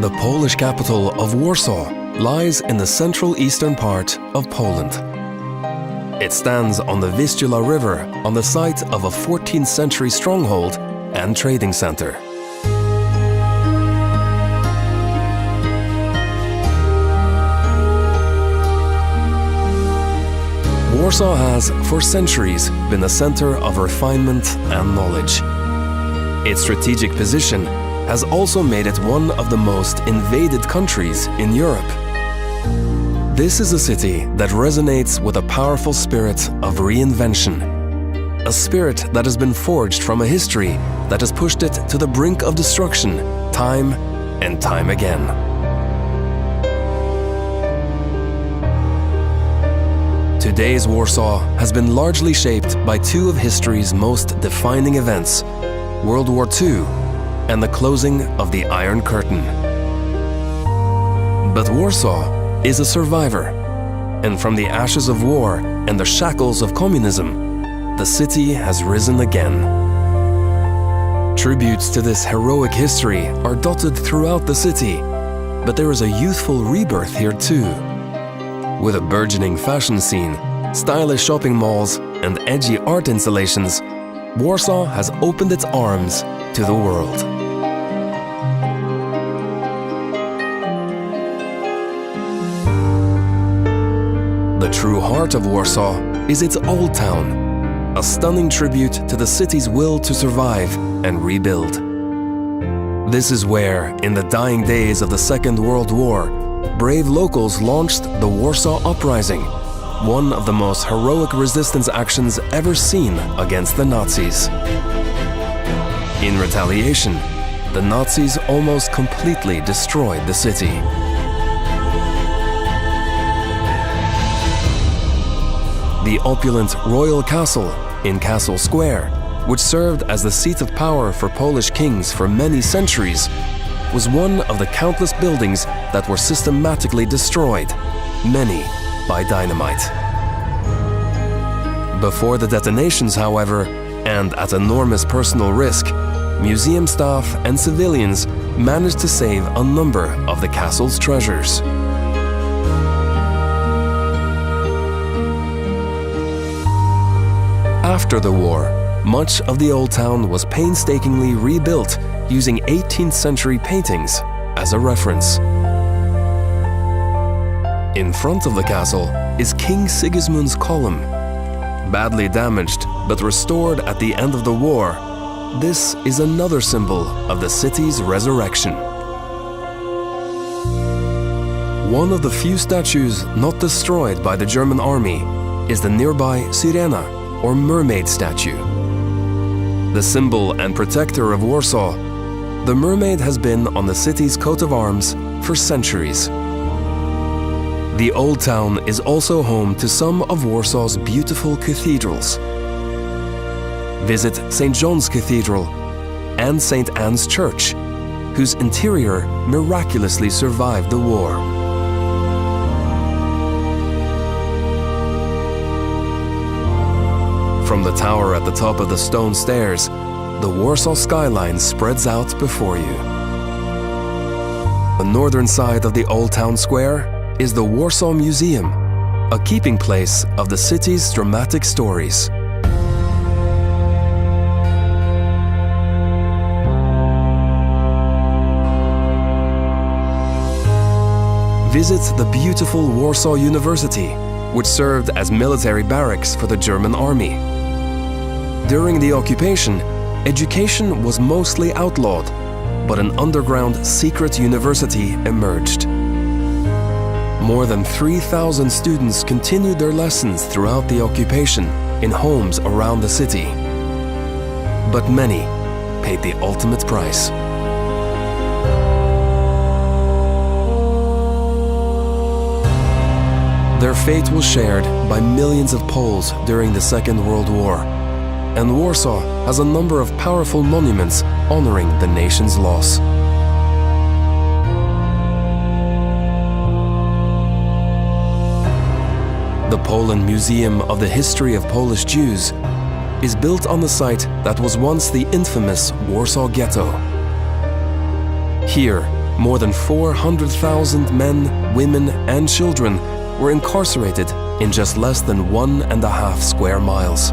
The Polish capital of Warsaw lies in the central eastern part of Poland. It stands on the Vistula River on the site of a 14th century stronghold and trading center. Warsaw has, for centuries, been a center of refinement and knowledge. Its strategic position has also made it one of the most invaded countries in Europe. This is a city that resonates with a powerful spirit of reinvention, a spirit that has been forged from a history that has pushed it to the brink of destruction time and time again. Today's Warsaw has been largely shaped by two of history's most defining events, World War II and the closing of the Iron Curtain. But Warsaw is a survivor, and from the ashes of war and the shackles of communism, the city has risen again. Tributes to this heroic history are dotted throughout the city, but there is a youthful rebirth here too. With a burgeoning fashion scene, stylish shopping malls, and edgy art installations, Warsaw has opened its arms to the world. The true heart of Warsaw is its Old Town, a stunning tribute to the city's will to survive and rebuild. This is where, in the dying days of the Second World War, brave locals launched the Warsaw Uprising, one of the most heroic resistance actions ever seen against the Nazis. In retaliation, the Nazis almost completely destroyed the city. The opulent royal castle in Castle Square, which served as the seat of power for Polish kings for many centuries, was one of the countless buildings that were systematically destroyed, many by dynamite. Before the detonations, however, and at enormous personal risk, museum staff and civilians managed to save a number of the castle's treasures. After the war, much of the Old Town was painstakingly rebuilt using 18th century paintings as a reference. In front of the castle is King Sigismund's column. Badly damaged but restored at the end of the war, this is another symbol of the city's resurrection. One of the few statues not destroyed by the German army is the nearby Sirena, or mermaid statue. The symbol and protector of Warsaw, the mermaid has been on the city's coat of arms for centuries. The Old Town is also home to some of Warsaw's beautiful cathedrals. Visit St. John's Cathedral and St. Anne's Church, whose interior miraculously survived the war. From the tower at the top of the stone stairs, the Warsaw skyline spreads out before you. The northern side of the Old Town Square is the Warsaw Museum, a keeping place of the city's dramatic stories. Visit the beautiful Warsaw University, which served as military barracks for the German army. During the occupation, education was mostly outlawed, but an underground secret university emerged. More than 3,000 students continued their lessons throughout the occupation in homes around the city. But many paid the ultimate price. Their fate was shared by millions of Poles during the Second World War, and Warsaw has a number of powerful monuments honoring the nation's loss. The Poland Museum of the History of Polish Jews is built on the site that was once the infamous Warsaw Ghetto. Here, more than 400,000 men, women, and children were incarcerated in just less than 1.5 square miles.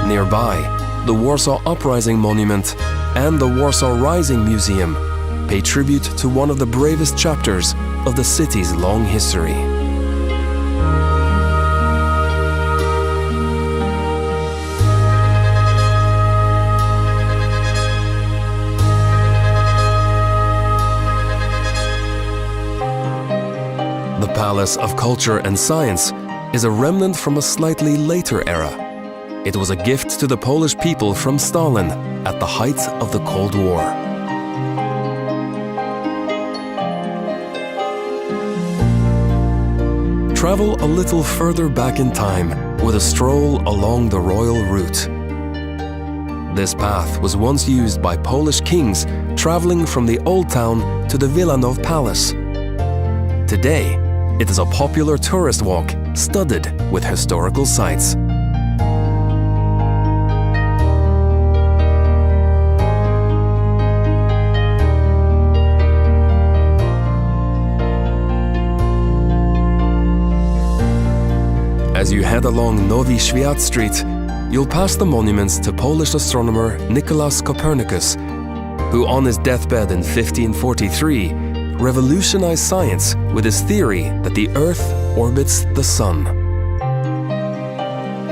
Nearby, the Warsaw Uprising Monument and the Warsaw Rising Museum pay tribute to one of the bravest chapters of the city's long history. The Palace of Culture and Science is a remnant from a slightly later era. It was a gift to the Polish people from Stalin at the height of the Cold War. Travel a little further back in time with a stroll along the royal route. This path was once used by Polish kings traveling from the Old Town to the Wilanów Palace. Today, it is a popular tourist walk studded with historical sites. As you head along Nowy Świat Street, you'll pass the monuments to Polish astronomer Nicolaus Copernicus, who on his deathbed in 1543 revolutionized science with his theory that the Earth orbits the Sun.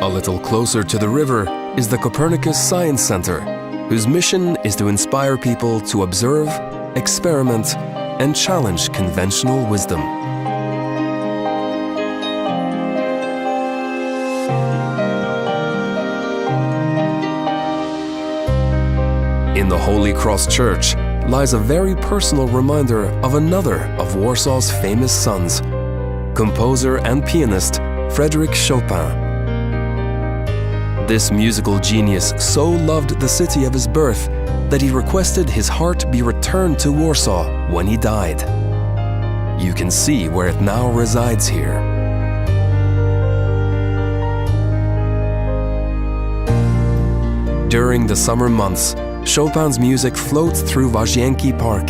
A little closer to the river is the Copernicus Science Center, whose mission is to inspire people to observe, experiment, and challenge conventional wisdom. In the Holy Cross Church lies a very personal reminder of another of Warsaw's famous sons, composer and pianist Frédéric Chopin. This musical genius so loved the city of his birth that he requested his heart be returned to Warsaw when he died. You can see where it now resides here. During the summer months, Chopin's music floats through Łazienki Park,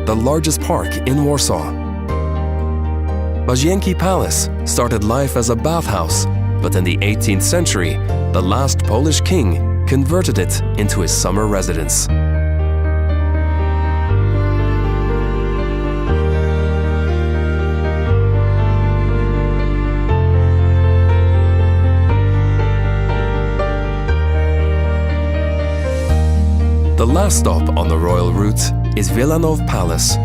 the largest park in Warsaw. Łazienki Palace started life as a bathhouse, but in the 18th century, the last Polish king converted it into his summer residence. The last stop on the royal route is Wilanów Palace.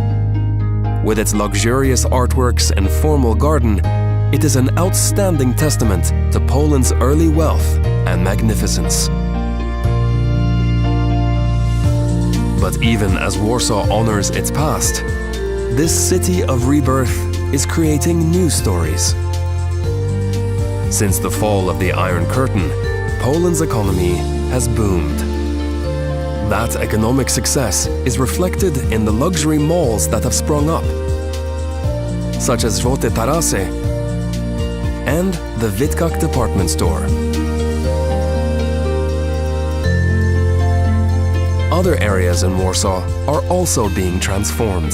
With its luxurious artworks and formal garden, it is an outstanding testament to Poland's early wealth and magnificence. But even as Warsaw honors its past, this city of rebirth is creating new stories. Since the fall of the Iron Curtain, Poland's economy has boomed. That economic success is reflected in the luxury malls that have sprung up, such as Złote Tarasy and the Witkach department store. Other areas in Warsaw are also being transformed.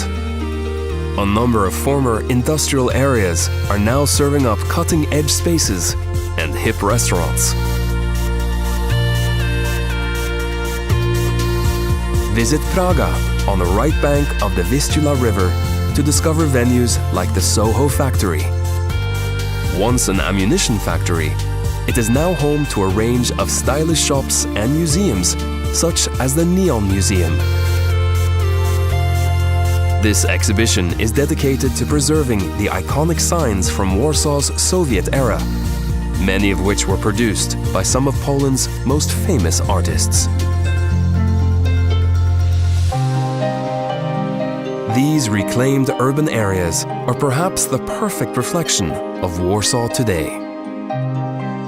A number of former industrial areas are now serving up cutting-edge spaces and hip restaurants. Visit Praga on the right bank of the Vistula River to discover venues like the Soho Factory. Once an ammunition factory, it is now home to a range of stylish shops and museums, such as the Neon Museum. This exhibition is dedicated to preserving the iconic signs from Warsaw's Soviet era, many of which were produced by some of Poland's most famous artists. These reclaimed urban areas are perhaps the perfect reflection of Warsaw today.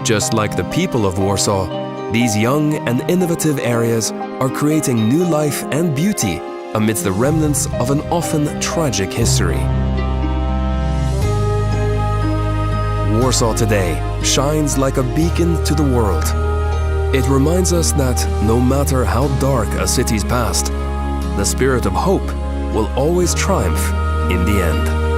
Just like the people of Warsaw, these young and innovative areas are creating new life and beauty amidst the remnants of an often tragic history. Warsaw today shines like a beacon to the world, It reminds us that no matter how dark a city's past, the spirit of hope will always triumph in the end.